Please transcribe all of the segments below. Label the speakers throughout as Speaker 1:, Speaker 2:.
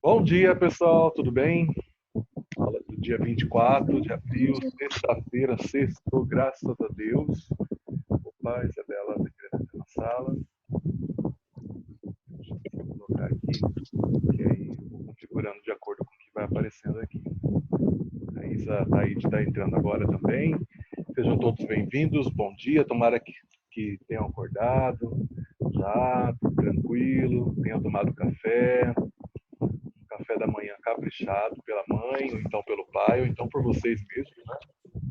Speaker 1: Bom dia, pessoal, tudo bem? Aula do dia 24 de abril, sexta-feira, sexto, graças a Deus. Opa, Isabela, tá querendo entrar na sala. Deixa eu colocar aqui, que aí eu vou configurando de acordo com o que vai aparecendo aqui. A Isa está entrando agora também. Sejam todos bem-vindos, bom dia, tomara que tenham acordado já, tranquilo, tenham tomado café da manhã caprichado pela mãe, ou então pelo pai, ou então por vocês mesmos, né?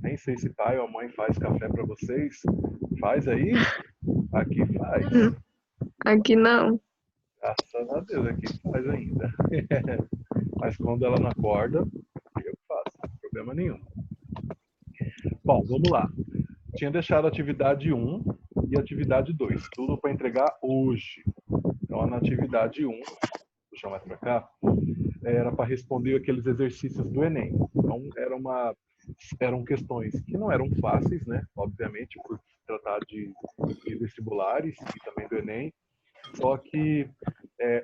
Speaker 1: Nem sei se pai ou mãe faz café para vocês. Faz aí? Aqui faz.
Speaker 2: Aqui não.
Speaker 1: Graças a Deus, aqui faz ainda. Mas quando ela não acorda, eu faço, não tem problema nenhum. Bom, vamos lá. Tinha deixado a atividade 1 e a atividade 2, tudo para entregar hoje. Então, na atividade 1, vou puxar mais para cá, era para responder aqueles exercícios do Enem. Então, eram questões que não eram fáceis, né? Obviamente, por tratar de vestibulares e também do Enem. Só que,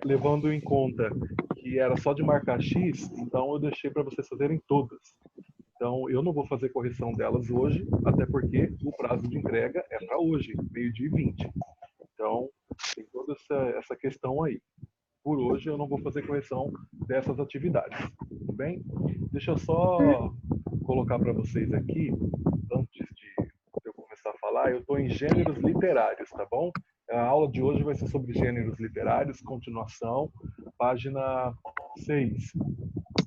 Speaker 1: levando em conta que era só de marcar X, então eu deixei para vocês fazerem todas. Então, eu não vou fazer correção delas hoje, até porque o prazo de entrega é para hoje, 12h20. Então, tem toda essa questão aí. Por hoje, eu não vou fazer correção dessas atividades. Tudo bem? Deixa eu só colocar para vocês aqui, antes de eu começar a falar, eu estou em gêneros literários, tá bom? A aula de hoje vai ser sobre gêneros literários, continuação, página 6.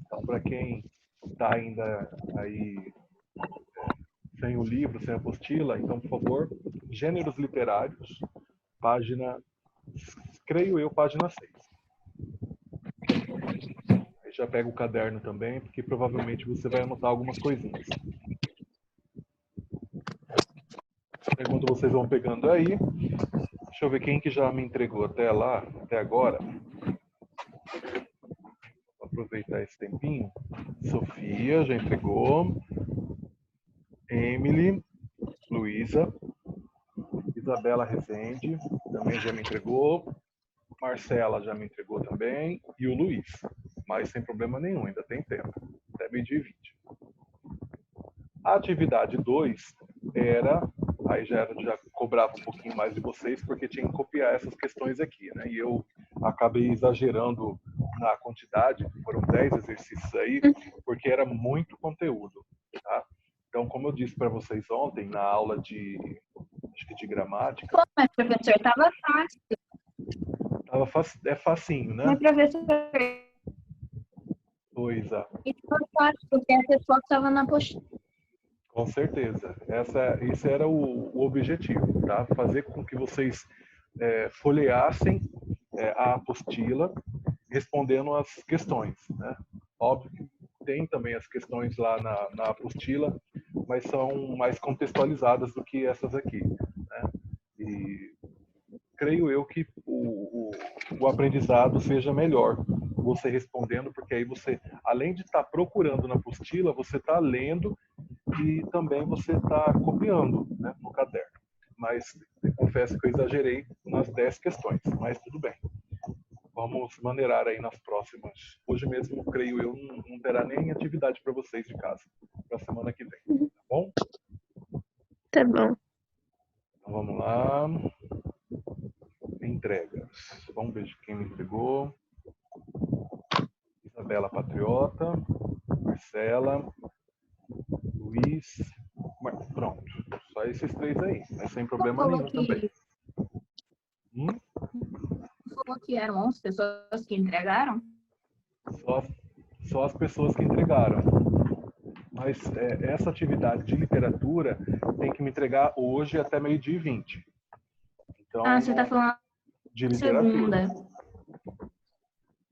Speaker 1: Então, para quem está ainda aí sem o livro, sem a apostila, então, por favor, gêneros literários, página, creio eu, página 6. Aí já pega o caderno também, porque provavelmente você vai anotar algumas coisinhas. Enquanto vocês vão pegando aí, deixa eu ver quem que já me entregou até lá, até agora. Vou aproveitar esse tempinho. Sofia já entregou. Emily, Luísa, Isabela Rezende também já me entregou. Marcela já me entregou também. E o Luiz. Mas sem problema nenhum, ainda tem tempo. Até 12h20. A atividade 2 era, aí já cobrava um pouquinho mais de vocês, porque tinha que copiar essas questões aqui, né? E eu acabei exagerando na quantidade, foram 10 exercícios aí, porque era muito conteúdo, tá? Então, como eu disse para vocês ontem, na aula acho que de gramática...
Speaker 3: Pô, mas professor, tava fácil.
Speaker 1: É facinho, né?
Speaker 3: Mas professor...
Speaker 1: Pois é.
Speaker 3: E tava fácil, porque a pessoa estava na postura.
Speaker 1: Com certeza. Esse era o objetivo, tá? Fazer com que vocês folheassem a apostila respondendo as questões, né? Óbvio que tem também as questões lá na apostila, mas são mais contextualizadas do que essas aqui, né? E creio eu que o aprendizado seja melhor você respondendo, porque aí você, além de estar procurando na apostila, você está lendo e também você está copiando, né, no caderno. Mas eu confesso que eu exagerei nas 10 questões, mas tudo bem. Vamos maneirar aí nas próximas. Hoje mesmo, creio eu, não terá nem atividade para vocês de casa, para a semana que vem, tá bom?
Speaker 2: Tá bom.
Speaker 1: Então vamos lá. Entregas. Vamos ver quem me entregou. Isabela Patriota, Marcela, Luiz, pronto. Só esses 3 aí, mas sem problema nenhum também.
Speaker 3: Falou que eram 11 pessoas que entregaram?
Speaker 1: Só as pessoas que entregaram. Mas essa atividade de literatura tem que me entregar hoje até 12h20. Então,
Speaker 3: você está falando
Speaker 1: de literatura.
Speaker 3: segunda.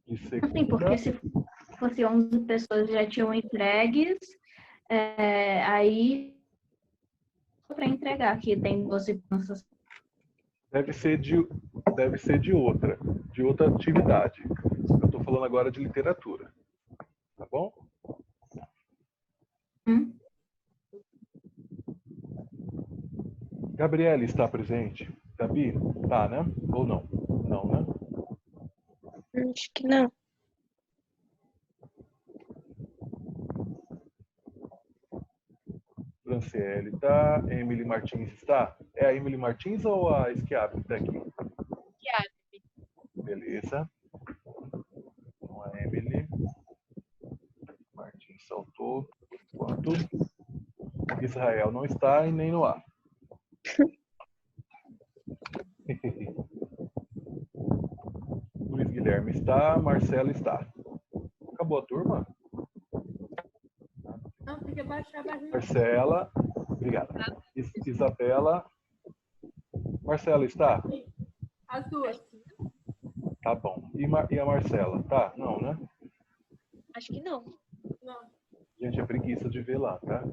Speaker 1: De segunda.
Speaker 3: Sim, porque se fosse 11 pessoas já tinham entregues, aí para entregar, que tem 12 crianças.
Speaker 1: Deve ser de outra atividade. Eu estou falando agora de literatura. Tá bom? Gabriela está presente? Gabi, tá, né? Ou não? Não, né?
Speaker 2: Acho que não.
Speaker 1: Franciele tá, Emily Martins está. É a Emily Martins ou a Schiavi que está aqui?
Speaker 4: Schiavi.
Speaker 1: Beleza. Então a Emily Martins saltou, enquanto Israel não está e nem no ar. Luiz Guilherme está, Marcela está. Acabou a turma?
Speaker 4: Não, tem que abaixar a barriga.
Speaker 1: Marcela, obrigada. Isabela, Marcela está?
Speaker 4: As duas.
Speaker 1: Tá bom. E a Marcela? Tá? Não, né?
Speaker 5: Acho que não.
Speaker 4: Não.
Speaker 1: Gente, é preguiça de ver lá, tá?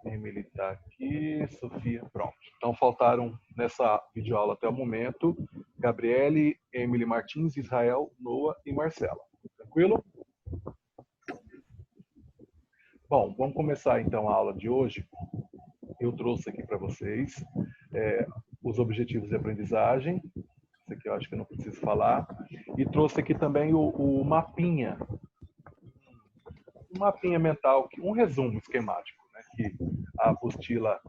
Speaker 1: Emily tá aqui, Sofia, pronto. Então faltaram nessa videoaula até o momento Gabriele, Emily Martins, Israel, Noah e Marcela. Tranquilo? Bom, vamos começar então a aula de hoje. Eu trouxe aqui para vocês os objetivos de aprendizagem. Isso aqui eu acho que eu não preciso falar. E trouxe aqui também o mapinha. Um mapinha mental, um resumo esquemático, né, que a apostila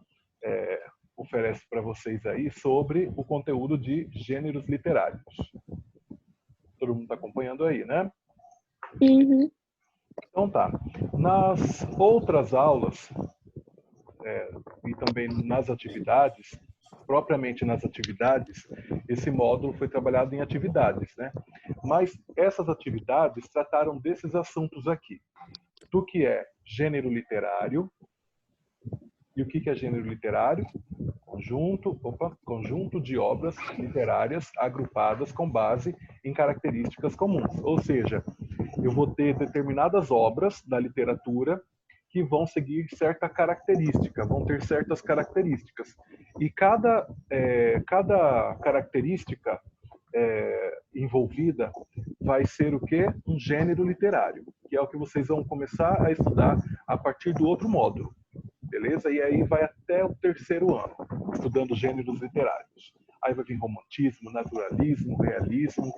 Speaker 1: oferece para vocês aí sobre o conteúdo de gêneros literários. Todo mundo está acompanhando aí, né?
Speaker 2: Uhum.
Speaker 1: Então tá. Nas outras aulas e também nas atividades, propriamente nas atividades, esse módulo foi trabalhado em atividades, né? Mas essas atividades trataram desses assuntos aqui. Do que é gênero literário. E o que é gênero literário? Conjunto de obras literárias agrupadas com base em características comuns. Ou seja, eu vou ter determinadas obras da literatura que vão seguir certa característica, vão ter certas características. E cada característica envolvida vai ser o quê? Um gênero literário, que é o que vocês vão começar a estudar a partir do outro módulo. Beleza? E aí vai até o terceiro ano, estudando gêneros literários. Aí vai vir romantismo, naturalismo, realismo,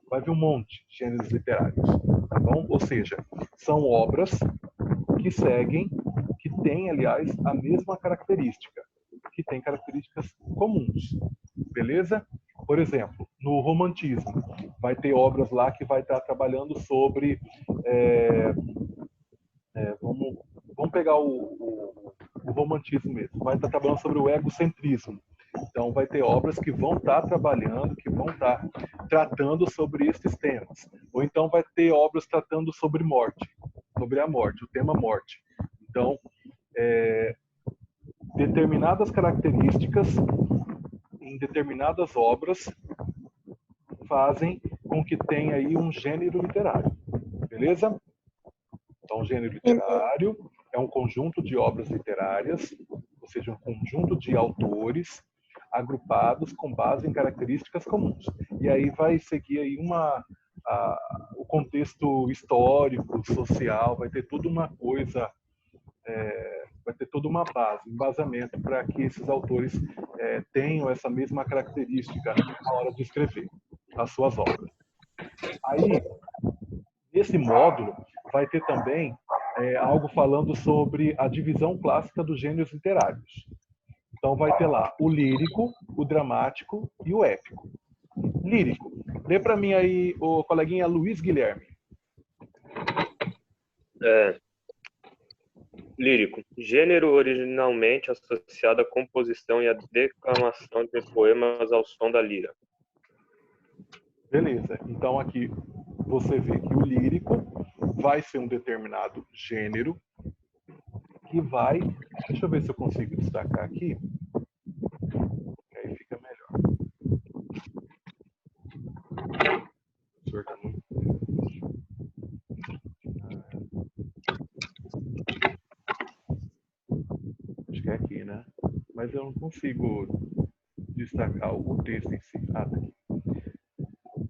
Speaker 1: vai vir um monte de gêneros literários, tá bom? Ou seja, são obras que seguem, que têm, aliás, a mesma característica, que têm características comuns, beleza? Por exemplo, no romantismo, vai ter obras lá que vai estar trabalhando sobre... vamos pegar o romantismo mesmo, vai estar trabalhando sobre o egocentrismo. Então, vai ter obras que vão estar trabalhando, que vão estar tratando sobre esses temas. Ou então vai ter obras tratando sobre morte, sobre a morte, o tema morte. Então, determinadas características em determinadas obras fazem com que tenha aí um gênero literário. Beleza? Então, o gênero literário é um conjunto de obras literárias, ou seja, um conjunto de autores agrupados com base em características comuns. E aí vai seguir aí o contexto histórico, social, vai ter toda uma coisa, vai ter toda uma base, um embasamento para que esses autores tenham essa mesma característica na hora de escrever as suas obras. Aí, nesse módulo, vai ter também algo falando sobre a divisão clássica dos gêneros literários. Então vai ter lá o lírico, o dramático e o épico. Lírico. Lê para mim aí o coleguinha Luiz Guilherme.
Speaker 6: Lírico. Gênero originalmente associado à composição e à declamação de poemas ao som da lira.
Speaker 1: Beleza. Então aqui você vê que o lírico vai ser um determinado gênero que vai... Deixa eu ver se eu consigo destacar aqui. Que aí fica melhor. O professor está muito... Acho que é aqui, né? Mas eu não consigo destacar o texto em si. Ah, tá aqui.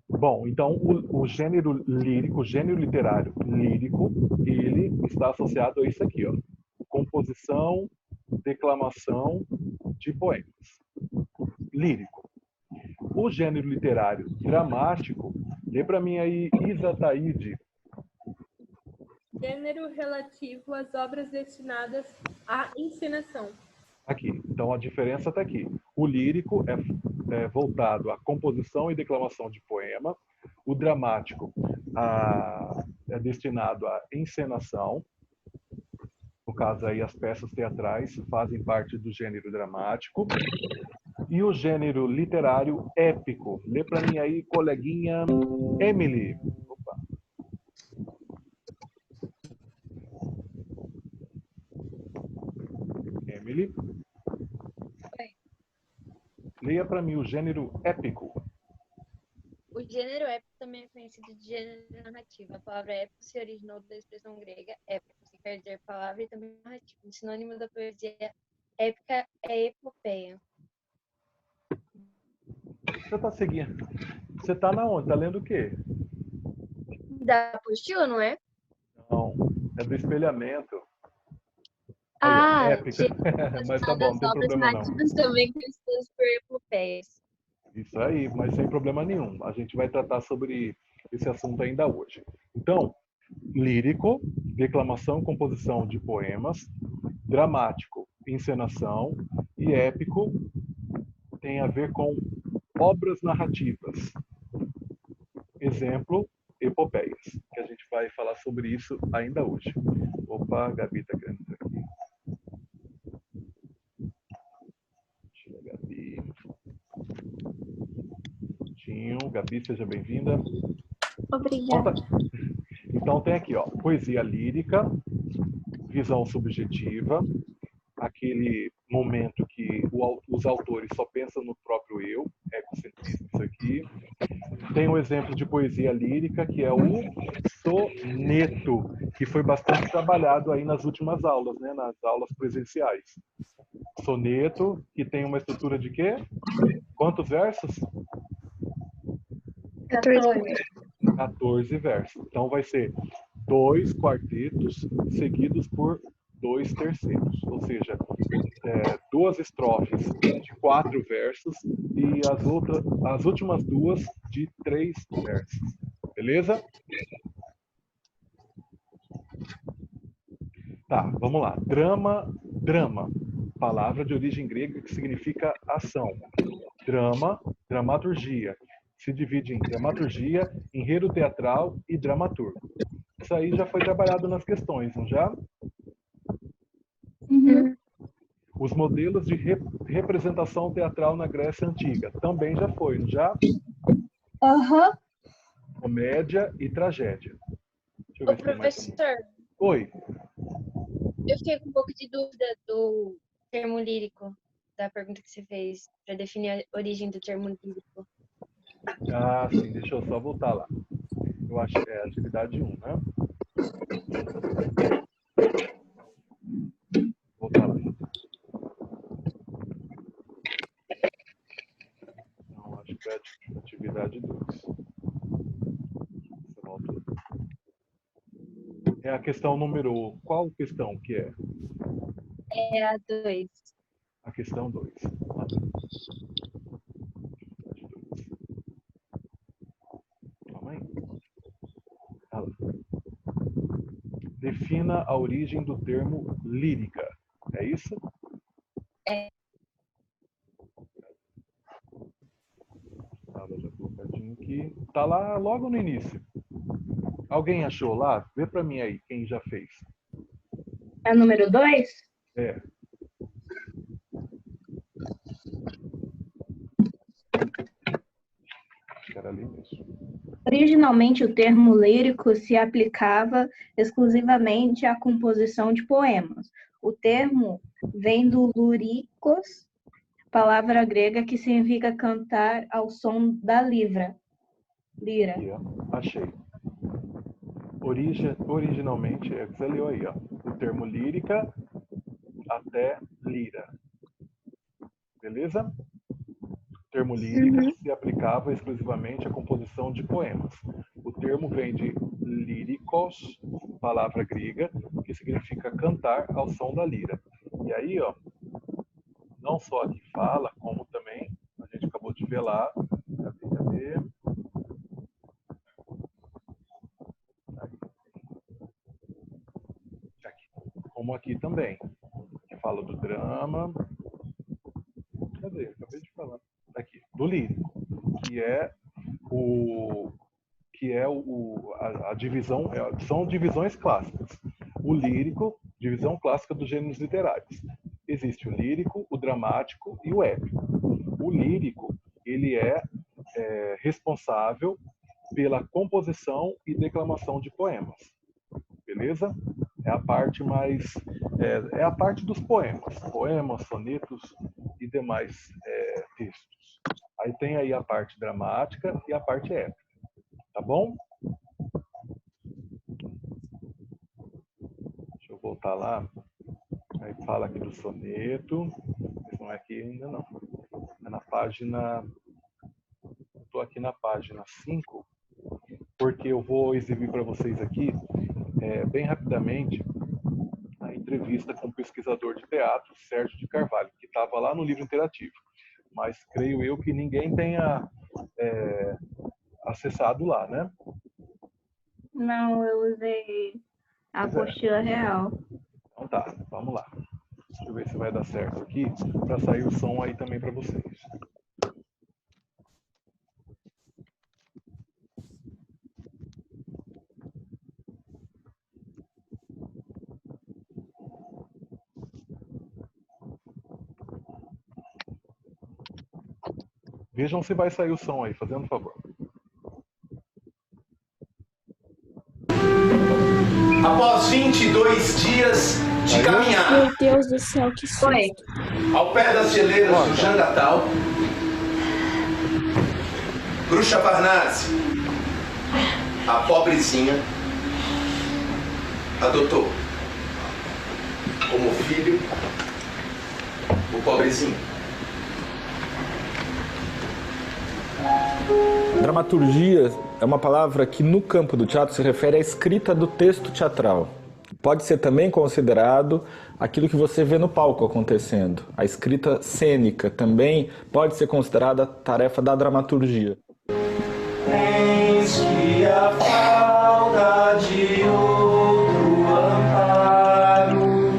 Speaker 1: Bom, então o gênero lírico, o gênero literário lírico, ele está associado a isso aqui, ó. Composição, declamação de poemas. Lírico. O gênero literário dramático, lê para mim aí Isa Taide.
Speaker 4: Gênero relativo às obras destinadas à encenação.
Speaker 1: Aqui. Então, a diferença está aqui. O lírico é voltado à composição e declamação de poema. O dramático é destinado à encenação. No caso, aí, as peças teatrais fazem parte do gênero dramático. E o gênero literário épico. Lê para mim aí, coleguinha Emily. Opa. Emily.
Speaker 5: Oi.
Speaker 1: Leia para mim o gênero épico.
Speaker 5: O gênero épico também é conhecido de gênero narrativo. A palavra épico se originou da expressão grega épico, que quer dizer palavra e também narrativa. O sinônimo da poesia épica é epopeia.
Speaker 1: Você está seguindo? Você está na onde? Está lendo o quê?
Speaker 5: Da apostila, não é?
Speaker 1: Não, é do espelhamento. Aí, ó, épica. Mas tá bom, não tem
Speaker 5: obras
Speaker 1: problema não.
Speaker 5: narrativas também conhecidas por epopeias.
Speaker 1: Isso aí, mas sem problema nenhum. A gente vai tratar sobre esse assunto ainda hoje. Então, lírico, declamação, composição de poemas, dramático, encenação, e épico tem a ver com obras narrativas. Exemplo, epopeias, que a gente vai falar sobre isso ainda hoje. Opa, a Gabi está querendo entrar aqui. Tira a Gabi. Gabi, seja bem-vinda.
Speaker 3: Obrigada.
Speaker 1: Então tem aqui, ó, poesia lírica, visão subjetiva, aquele momento que os autores só pensam no próprio eu, egocentrismo isso aqui. Tem um exemplo de poesia lírica, que é o soneto, que foi bastante trabalhado aí nas últimas aulas, né, nas aulas presenciais. Soneto, que tem uma estrutura de quê? Quantos versos? 14 versos. Então vai ser 2 quartetos seguidos por 2 tercetos, ou seja, 2 estrofes de 4 versos e as últimas 2 de 3 versos. Beleza? Tá, vamos lá. Drama. Palavra de origem grega que significa ação. Drama, dramaturgia. Se divide em dramaturgia, enredo teatral e dramaturgo. Isso aí já foi trabalhado nas questões, não já?
Speaker 3: Uhum.
Speaker 1: Os modelos de representação teatral na Grécia Antiga também já foi, não já?
Speaker 3: Aham.
Speaker 1: Comédia e tragédia. Deixa eu
Speaker 5: Ô,
Speaker 1: ver se tem mais.
Speaker 5: professor,
Speaker 1: Oi.
Speaker 5: eu fiquei com um pouco de dúvida do termo lírico, da pergunta que você fez, para definir a origem do termo lírico.
Speaker 1: Ah, sim, deixa eu só voltar lá. Eu acho que é atividade 1, né? Voltar lá. Não, acho que é atividade 2. Você volta. É a questão número... Qual questão que é?
Speaker 5: É a 2.
Speaker 1: A questão 2. Calma aí. Ah lá. Defina a origem do termo lírica. É isso?
Speaker 5: É.
Speaker 1: Estava já colocadinho aqui. Tá lá logo no início. Alguém achou lá? Vê para mim aí quem já fez.
Speaker 3: É o número 2?
Speaker 1: É. Era ali mesmo.
Speaker 3: Originalmente, o termo lírico se aplicava exclusivamente à composição de poemas. O termo vem do lurikos, palavra grega que significa cantar ao som da lira.
Speaker 1: Aqui, ó. Achei. Originalmente, é o que você leu aí, ó. O termo lírica até lira. Beleza? O termo lírica se aplicava exclusivamente à composição de poemas. O termo vem de líricos, palavra grega, que significa cantar ao som da lira. E aí, ó, não só aqui fala, como também a gente acabou de ver lá. Cadê? como aqui também, que fala do drama. Cadê? Acabei de falar. Aqui, do lírico, a divisão, são divisões clássicas. O lírico, divisão clássica dos gêneros literários. Existe o lírico, o dramático e o épico. O lírico, ele é responsável pela composição e declamação de poemas. Beleza? É a parte mais... é a parte dos poemas, sonetos e demais textos. Aí tem aí a parte dramática e a parte épica. Tá bom? Deixa eu voltar lá. Aí fala aqui do soneto. Esse não é aqui ainda não. É na página... Estou aqui na página 5, porque eu vou exibir para vocês aqui, bem rapidamente, a entrevista com o pesquisador de teatro, Sérgio de Carvalho, que estava lá no livro interativo. Mas creio eu que ninguém tenha acessado lá, né?
Speaker 3: Não, eu usei a apostila real.
Speaker 1: Então tá, vamos lá. Deixa eu ver se vai dar certo aqui, para sair o som aí também para vocês. Vejam se vai sair o som aí, fazendo favor.
Speaker 7: Após 22 dias de caminhar,
Speaker 2: Meu Deus do céu, que susto.
Speaker 7: ao pé das geleiras do Jangatal, Bruxa Parnasse, a pobrezinha, adotou como filho o pobrezinho.
Speaker 8: Dramaturgia é uma palavra que no campo do teatro se refere à escrita do texto teatral. Pode ser também considerado aquilo que você vê no palco acontecendo. A escrita cênica também pode ser considerada tarefa da dramaturgia.
Speaker 7: Eis que a falta de outro amparo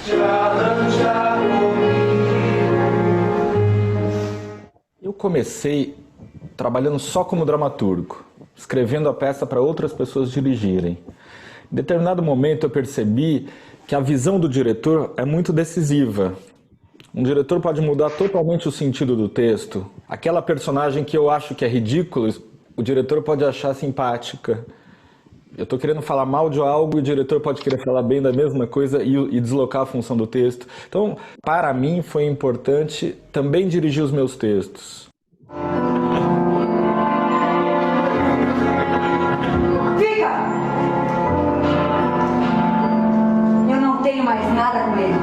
Speaker 7: te arranja comigo.
Speaker 8: Eu comecei trabalhando só como dramaturgo, escrevendo a peça para outras pessoas dirigirem. Em determinado momento eu percebi que a visão do diretor é muito decisiva. Um diretor pode mudar totalmente o sentido do texto. Aquela personagem que eu acho que é ridícula, o diretor pode achar simpática. Eu estou querendo falar mal de algo e o diretor pode querer falar bem da mesma coisa e deslocar a função do texto. Então, para mim, foi importante também dirigir os meus textos.
Speaker 9: Fica! Eu não tenho mais nada com ele.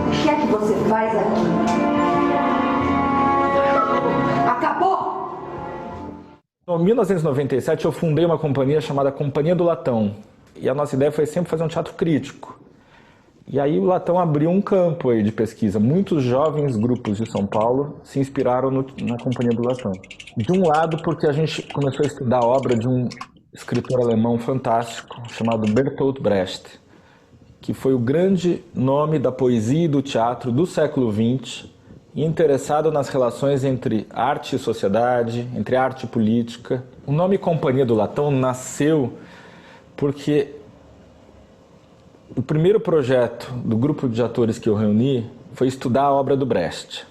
Speaker 9: O que é que você faz aqui? Acabou!
Speaker 8: Em 1997 eu fundei uma companhia chamada Companhia do Latão. E a nossa ideia foi sempre fazer um teatro crítico. E aí o Latão abriu um campo aí de pesquisa. Muitos jovens grupos de São Paulo se inspiraram na Companhia do Latão. De um lado porque a gente começou a estudar a obra de um escritor alemão fantástico chamado Bertolt Brecht, que foi o grande nome da poesia e do teatro do século XX, interessado nas relações entre arte e sociedade, entre arte e política. O nome Companhia do Latão nasceu porque o primeiro projeto do grupo de atores que eu reuni foi estudar a obra do Brecht.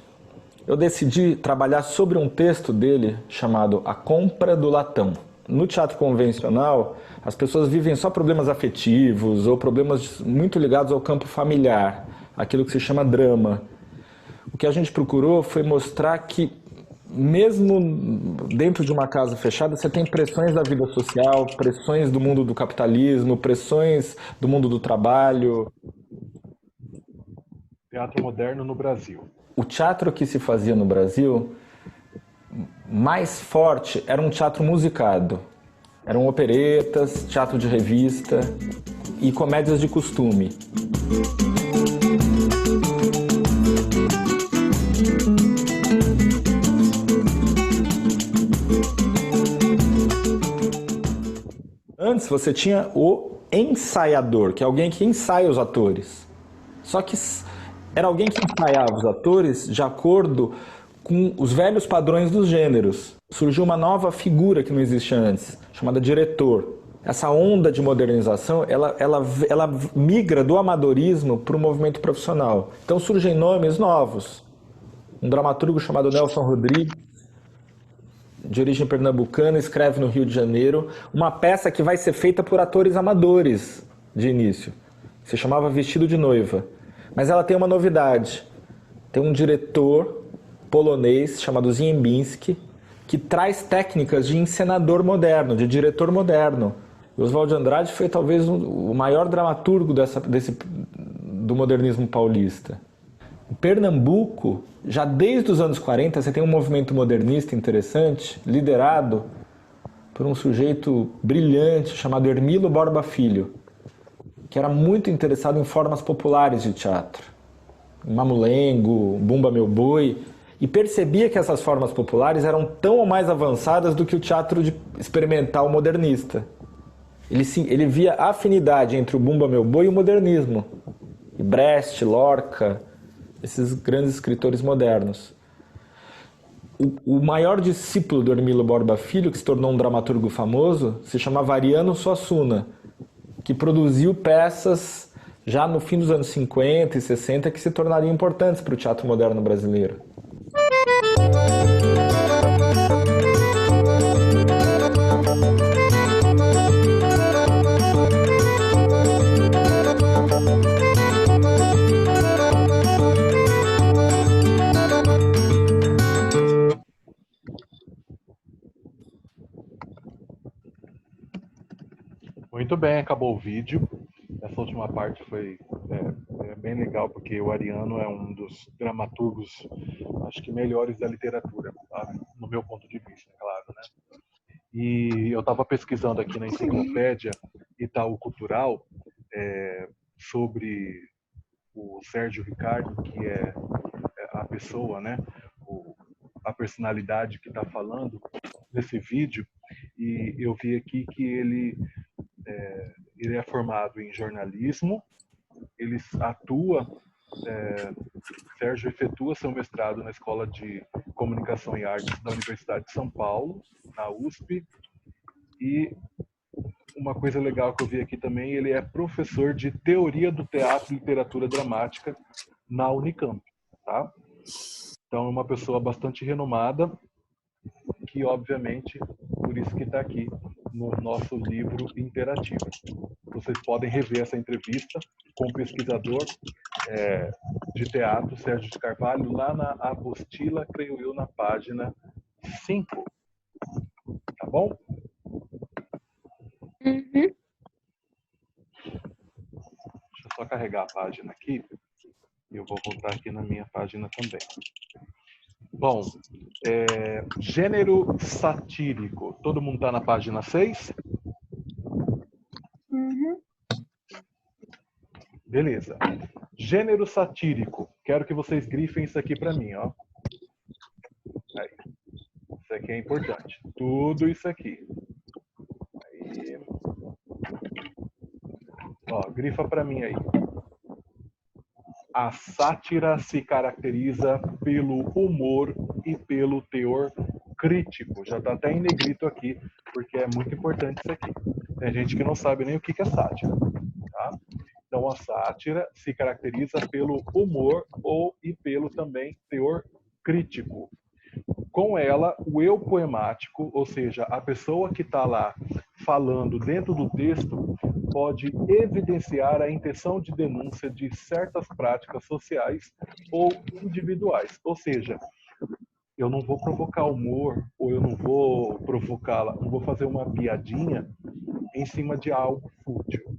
Speaker 8: Eu decidi trabalhar sobre um texto dele chamado A Compra do Latão. No teatro convencional, as pessoas vivem só problemas afetivos ou problemas muito ligados ao campo familiar, aquilo que se chama drama. O que a gente procurou foi mostrar que, mesmo dentro de uma casa fechada, você tem pressões da vida social, pressões do mundo do capitalismo, pressões do mundo do trabalho.
Speaker 1: Teatro moderno no Brasil.
Speaker 8: O teatro que se fazia no Brasil, mais forte, era um teatro musicado. Eram operetas, teatro de revista e comédias de costume. Antes você tinha o ensaiador, que é alguém que ensaia os atores. Só que era alguém que ensaiava os atores de acordo com os velhos padrões dos gêneros. Surgiu uma nova figura que não existia antes, chamada diretor. Essa onda de modernização, ela migra do amadorismo para o movimento profissional. Então surgem nomes novos. Um dramaturgo chamado Nelson Rodrigues, de origem pernambucana, escreve no Rio de Janeiro uma peça que vai ser feita por atores amadores de início. Se chamava Vestido de Noiva. Mas ela tem uma novidade. Tem um diretor polonês chamado Ziembinski, que traz técnicas de encenador moderno, de diretor moderno. Oswald de Andrade foi talvez o maior dramaturgo do modernismo paulista. Em Pernambuco, já desde os anos 40, você tem um movimento modernista interessante, liderado por um sujeito brilhante chamado Hermilo Borba Filho, que era muito interessado em formas populares de teatro. Mamulengo, Bumba Meu Boi, e percebia que essas formas populares eram tão ou mais avançadas do que o teatro experimental modernista. Ele via afinidade entre o Bumba Meu Boi e o modernismo. E Brecht, Lorca, esses grandes escritores modernos. O maior discípulo do Hermilo Borba Filho, que se tornou um dramaturgo famoso, se chamava Ariano Suassuna, que produziu peças já no fim dos anos 50 e 60 que se tornariam importantes para o teatro moderno brasileiro.
Speaker 1: Muito bem, acabou o vídeo. Essa última parte foi bem legal, porque o Ariano é um dos dramaturgos, acho que melhores da literatura, tá? No meu ponto de vista, claro, né? E eu estava pesquisando aqui na enciclopédia Itaú Cultural sobre o Sérgio Ricardo, que é a pessoa, né? A personalidade que está falando nesse vídeo, e eu vi aqui que ele é formado em jornalismo, ele atua, Sérgio efetua seu mestrado na Escola de Comunicação e Artes da Universidade de São Paulo, na USP, e uma coisa legal que eu vi aqui também, ele é professor de Teoria do Teatro e Literatura Dramática na Unicamp, tá? Então é uma pessoa bastante renomada, que obviamente, por isso que está aqui no nosso livro interativo. Vocês podem rever essa entrevista com o pesquisador de teatro, Sérgio de Carvalho, lá na apostila, creio eu, na página 5. Tá bom?
Speaker 2: Uhum.
Speaker 1: Deixa eu só carregar a página aqui. E eu vou voltar aqui na minha página também. Bom, gênero satírico. Todo mundo está na página 6?
Speaker 3: Uhum.
Speaker 1: Beleza. Gênero satírico. Quero que vocês grifem isso aqui para mim, ó. Aí. Isso aqui é importante. Tudo isso aqui. Aí. Ó, grifa para mim aí. A sátira se caracteriza pelo humor e pelo teor crítico. Já está até em negrito aqui, porque é muito importante isso aqui. Tem gente que não sabe nem o que é sátira. Tá? Então, a sátira se caracteriza pelo humor e pelo também teor crítico. Com ela, o eu poemático, ou seja, a pessoa que está lá falando dentro do texto, pode evidenciar a intenção de denúncia de certas práticas sociais ou individuais. Ou seja, eu não vou provocar humor, ou eu não vou provocá-la, não vou fazer uma piadinha em cima de algo fútil.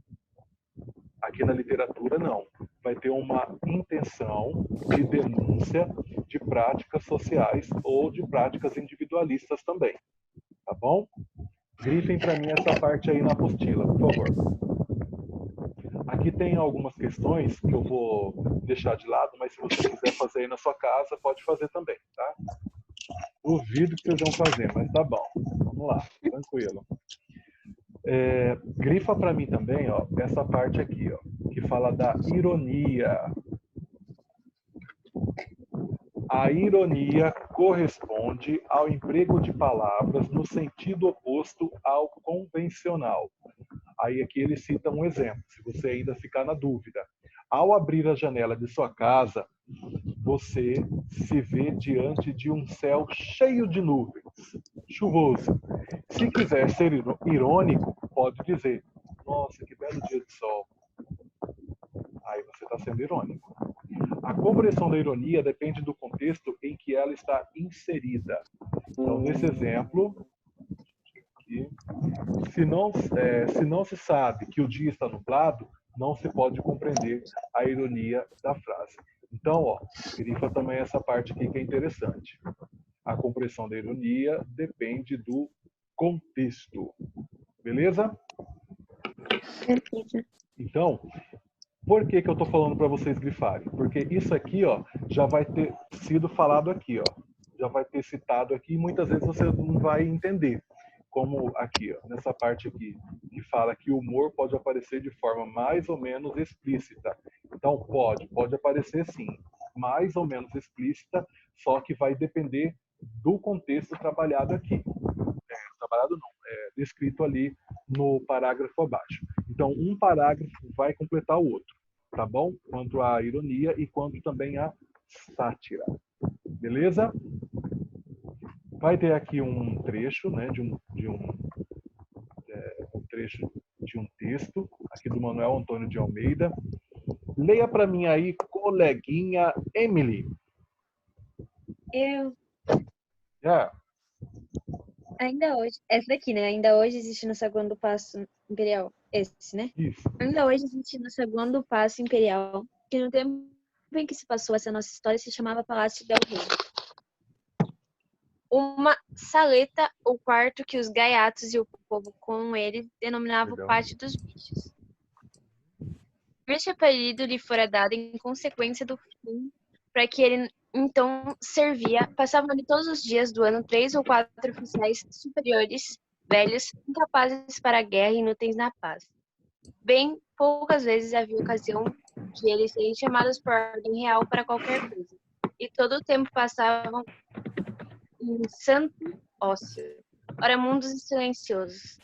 Speaker 1: Aqui na literatura, não. Vai ter uma intenção de denúncia de práticas sociais ou de práticas individualistas também. Tá bom? Grifem para mim essa parte aí na apostila, por favor. Aqui tem algumas questões que eu vou deixar de lado, mas se você quiser fazer aí na sua casa, pode fazer também, tá? Duvido que vocês vão fazer, mas tá bom. Vamos lá, tranquilo. Grifa para mim também, ó, essa parte aqui, ó, que fala da ironia. A ironia corresponde ao emprego de palavras no sentido oposto ao convencional. Aí aqui ele cita um exemplo, se você ainda ficar na dúvida. Ao abrir a janela de sua casa, você se vê diante de um céu cheio de nuvens, chuvoso. Se quiser ser irônico, pode dizer: nossa, que belo dia de sol. Aí você está sendo irônico. A compreensão da ironia depende do contexto em que ela está inserida. Então, nesse exemplo, se não se sabe que o dia está nublado, não se pode compreender a ironia da frase. Então, ó, grifa também essa parte aqui que é interessante. A compreensão da ironia depende do contexto. Beleza?
Speaker 2: Beleza.
Speaker 1: Então, por que eu estou falando para vocês grifarem? Porque isso aqui, ó, já vai ter sido falado aqui, ó. Já vai ter citado aqui e muitas vezes você não vai entender. Como aqui, ó, nessa parte aqui, que fala que o humor pode aparecer de forma mais ou menos explícita. Então, pode aparecer sim, mais ou menos explícita, só que vai depender do contexto trabalhado aqui. Trabalhado não, descrito ali no parágrafo abaixo. Então, um parágrafo vai completar o outro, tá bom? Quanto à ironia e quanto também à sátira. Beleza? Vai ter aqui um trecho, né, um trecho de um texto, aqui do Manuel Antônio de Almeida. Leia para mim aí, coleguinha Emily.
Speaker 5: Eu,
Speaker 1: Yeah.
Speaker 5: ainda hoje, essa daqui, né? Ainda hoje existe no segundo passo imperial, esse, né?
Speaker 1: Isso.
Speaker 5: Ainda hoje existe no segundo passo imperial, que no tempo em que se passou essa nossa história se chamava Palácio del Rei. Uma saleta ou quarto que os gaiatos e o povo com ele denominavam
Speaker 1: Legal.
Speaker 5: Pátio dos Bichos. Este apelido lhe fora dado em consequência do fim para que ele então servia. Passavam ali todos os dias do ano 3 ou 4 oficiais superiores, velhos, incapazes para a guerra e inúteis na paz. Bem poucas vezes havia ocasião de eles serem chamados por ordem real para qualquer coisa. E todo o tempo passavam em santo ócio, ora mundos silenciosos,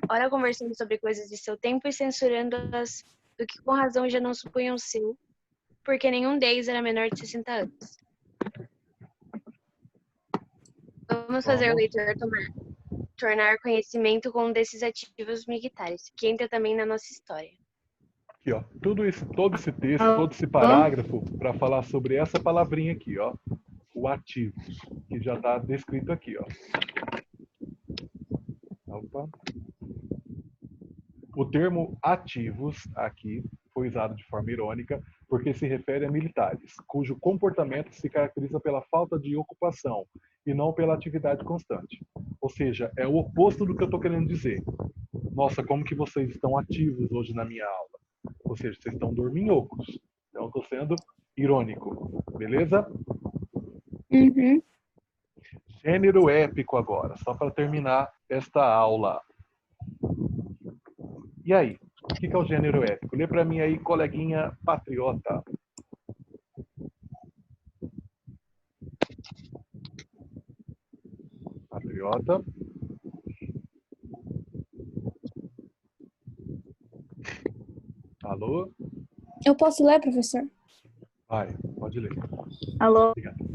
Speaker 5: ora conversando sobre coisas de seu tempo e censurando-as do que com razão já não supunham seu, porque nenhum deles era menor de 60 anos. Vamos fazer o leitor tornar conhecimento com um desses ativos militares, que entra também na nossa história.
Speaker 1: Aqui, ó, todo esse texto, todo esse parágrafo para falar sobre essa palavrinha aqui, ó, o ativo, que já está descrito aqui, ó. Opa. O termo ativos aqui foi usado de forma irônica porque se refere a militares, cujo comportamento se caracteriza pela falta de ocupação e não pela atividade constante. Ou seja, é o oposto do que eu estou querendo dizer. Nossa, como que vocês estão ativos hoje na minha aula? Ou seja, vocês estão dorminhocos. Então, eu estou sendo irônico. Beleza?
Speaker 2: Uhum.
Speaker 1: Gênero épico agora, só para terminar esta aula. E aí, o que é o gênero épico? Lê para mim aí, coleguinha patriota. Patriota. Alô?
Speaker 10: Eu posso ler, professor?
Speaker 1: Vai, pode ler.
Speaker 3: Alô?
Speaker 1: Obrigado.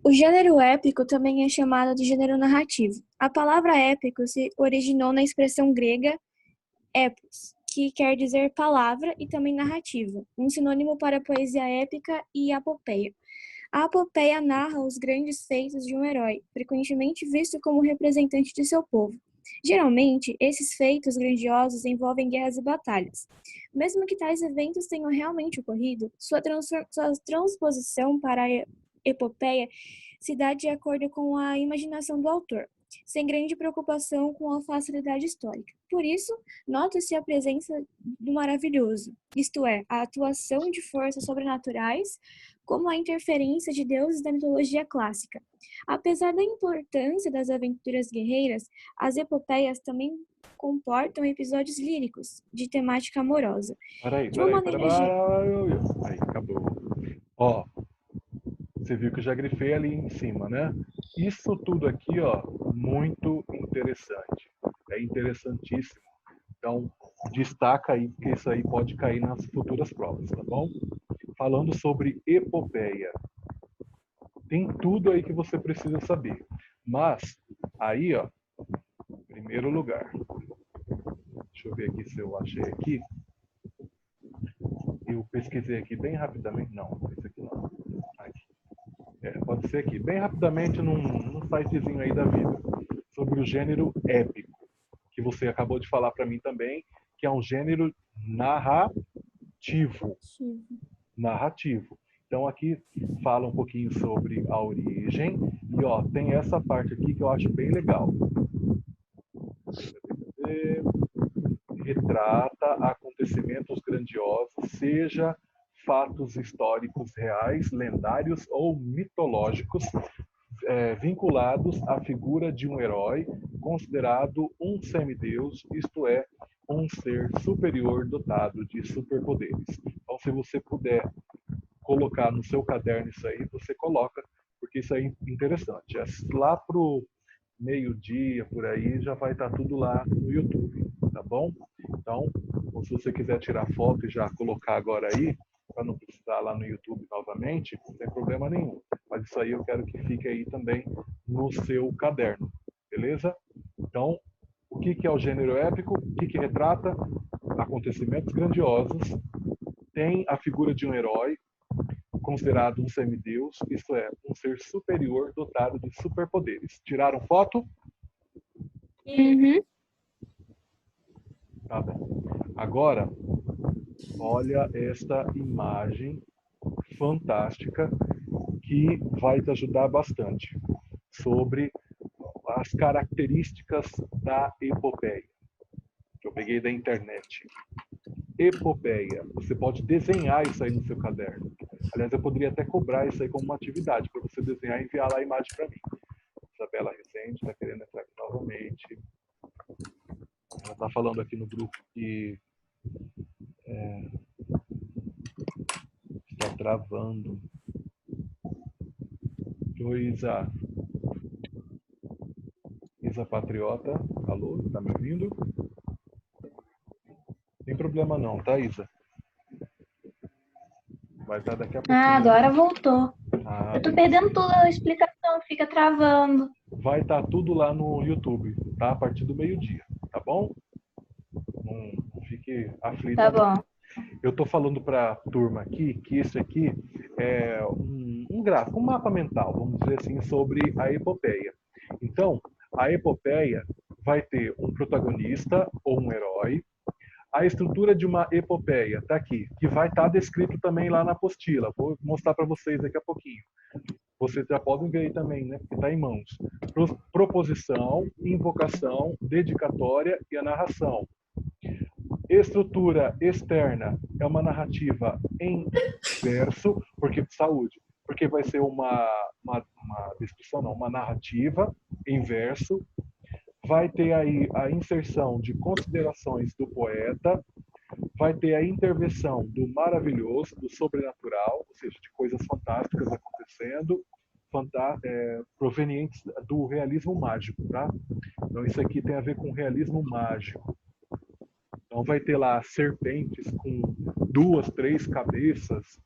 Speaker 10: O gênero épico também é chamado de gênero narrativo. A palavra épico se originou na expressão grega epos, que quer dizer palavra e também narrativa, um sinônimo para poesia épica e apopeia. A apopeia narra os grandes feitos de um herói, frequentemente visto como representante de seu povo. Geralmente, esses feitos grandiosos envolvem guerras e batalhas. Mesmo que tais eventos tenham realmente ocorrido, sua transposição para a epopeia se dá de acordo com a imaginação do autor. sem grande preocupação com a facilidade histórica. Por isso, nota-se a presença do maravilhoso, isto é, a atuação de forças sobrenaturais, como a interferência de deuses da mitologia clássica. Apesar da importância das aventuras guerreiras, as epopeias também comportam episódios líricos, de temática amorosa.
Speaker 1: Peraí,
Speaker 10: De uma maneira
Speaker 1: Aí, acabou. Ó, você viu que eu já grifei ali em cima, né? Isso tudo aqui, ó, muito interessante. É interessantíssimo. Então, destaca aí, porque isso aí pode cair nas futuras provas, tá bom? Falando sobre epopeia. Tem tudo aí que você precisa saber. Mas, aí, ó, primeiro lugar. Deixa eu ver aqui se eu achei aqui. Eu pesquisei aqui bem rapidamente. Não, esse aqui não. Aqui. Pode ser aqui. Bem rapidamente num sitezinho aí da vida. Sobre o gênero épico. Que você acabou de falar para mim também. Que é um gênero narrativo. Narrativo. Então aqui fala um pouquinho sobre a origem. E ó, tem essa parte aqui que eu acho bem legal. Retrata acontecimentos grandiosos, seja fatos históricos reais, lendários ou mitológicos, vinculados à figura de um herói considerado um semideus, isto é, um ser superior dotado de superpoderes. Então, se você puder colocar no seu caderno isso aí, você coloca, porque isso aí é interessante. Lá pro meio-dia, por aí, já vai estar tudo lá no YouTube, tá bom? Então, se você quiser tirar foto e já colocar agora aí, para não precisar lá no YouTube novamente, não tem problema nenhum. Mas isso aí eu quero que fique aí também no seu caderno, beleza? Então, o que é o gênero épico? O que retrata? Acontecimentos grandiosos, tem a figura de um herói, considerado um semideus, isto é, um ser superior dotado de superpoderes. Tiraram foto?
Speaker 10: Uhum.
Speaker 1: Tá bom. Agora, olha esta imagem fantástica que vai te ajudar bastante sobre as características da epopeia, que eu peguei da internet. Epopeia. Você pode desenhar isso aí no seu caderno. Aliás, eu poderia até cobrar isso aí como uma atividade para você desenhar e enviar lá a imagem para mim. Isabela Rezende está querendo entrar aqui novamente. Ela está falando aqui no grupo que está travando. Oi, Isa. Isa Patriota. Alô, está me ouvindo? Não tem problema não, tá, Isa? Vai estar daqui a pouquinho.
Speaker 3: Agora voltou. Eu tô
Speaker 1: Beleza.
Speaker 3: perdendo toda a explicação, fica travando.
Speaker 1: Vai estar tudo lá no YouTube, tá? A partir do meio-dia, tá bom? Não fique aflito.
Speaker 3: Tá bom.
Speaker 1: Eu tô falando para a turma aqui que isso aqui é um gráfico, um mapa mental, vamos dizer assim, sobre a epopeia. Então, a epopeia vai ter um protagonista ou um herói. A estrutura de uma epopeia está aqui, que vai estar descrito também lá na apostila. Vou mostrar para vocês daqui a pouquinho. Vocês já podem ver aí também, né? Porque está em mãos. Proposição, invocação, dedicatória e a narração. Estrutura externa é uma narrativa em verso, porque vai ser uma descrição, não, uma narrativa em verso. Vai ter aí a inserção de considerações do poeta, vai ter a intervenção do maravilhoso, do sobrenatural, ou seja, de coisas fantásticas acontecendo, provenientes do realismo mágico, tá? Então isso aqui tem a ver com realismo mágico. Então vai ter lá serpentes com 2, 3 cabeças,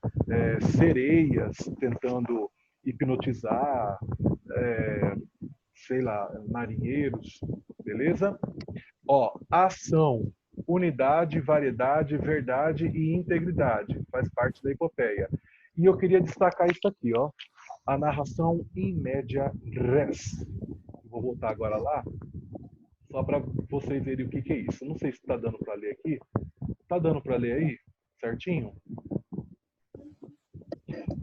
Speaker 1: sereias tentando hipnotizar, sei lá, marinheiros, beleza? Ó, ação, unidade, variedade, verdade e integridade, faz parte da epopeia. E eu queria destacar isso aqui, ó, a narração in media res. Vou voltar agora lá, só para vocês verem o que é isso. Não sei se está dando para ler aqui. Está dando para ler aí? Certinho?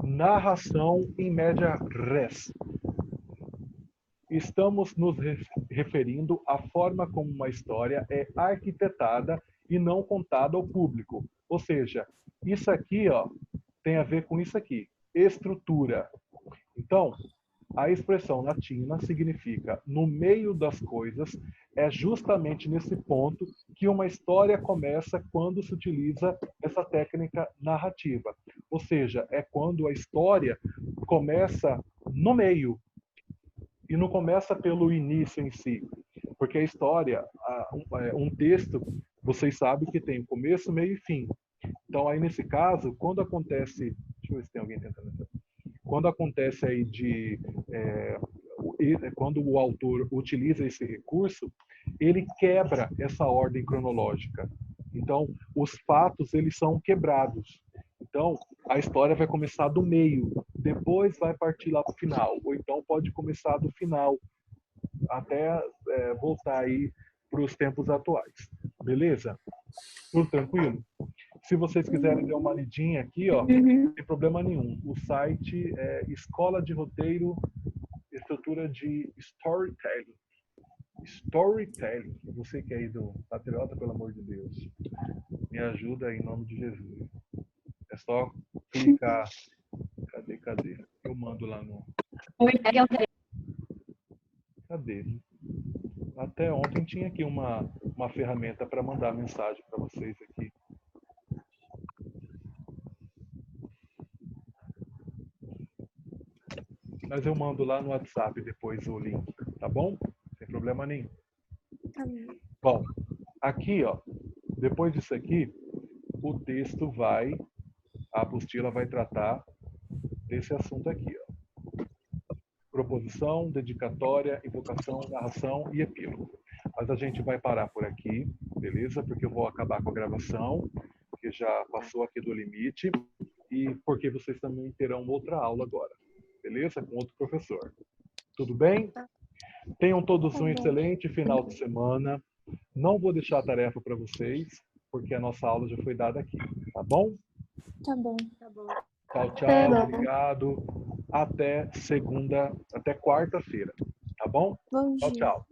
Speaker 1: Narração in media res. estamos nos referindo à forma como uma história é arquitetada e não contada ao público. Ou seja, isso aqui, ó, tem a ver com isso aqui, estrutura. Então, a expressão latina significa no meio das coisas. É justamente nesse ponto que uma história começa quando se utiliza essa técnica narrativa. Ou seja, é quando a história começa no meio e não começa pelo início em si. Porque a história, um texto, vocês sabem que tem começo, meio e fim. Então, aí nesse caso, quando acontece... Deixa eu ver se tem alguém tentando entender. Quando acontece aí quando o autor utiliza esse recurso, ele quebra essa ordem cronológica. Então, os fatos, eles são quebrados. Então, a história vai começar do meio, depois vai partir lá para o final, ou então pode começar do final, até voltar aí para os tempos atuais. Beleza? Tudo tranquilo? Se vocês quiserem dar uma lidinha aqui, ó, não tem problema nenhum. O site é Escola de Roteiro, Estrutura de Storytelling. Storytelling. Você que é aí do Patriota, pelo amor de Deus, me ajuda em nome de Jesus. É só clicar. Cadê? Eu mando lá no... Cadê? Até ontem tinha aqui uma ferramenta para mandar mensagem para vocês aqui. Mas eu mando lá no WhatsApp depois o link, tá bom? Sem problema nenhum. Bom, aqui, ó, depois disso aqui, o texto a apostila vai tratar desse assunto aqui, ó. Proposição, dedicatória, invocação, narração e epílogo. Mas a gente vai parar por aqui, beleza? Porque eu vou acabar com a gravação, que já passou aqui do limite, e porque vocês também terão outra aula agora. Beleza? Com outro professor. Tudo bem? Tenham todos um excelente final de semana. Não vou deixar a tarefa para vocês, porque a nossa aula já foi dada aqui. Tá bom?
Speaker 10: Tá bom.
Speaker 1: Tchau, obrigado. Até quarta-feira. Tá bom?
Speaker 10: Bom dia.
Speaker 1: Tchau.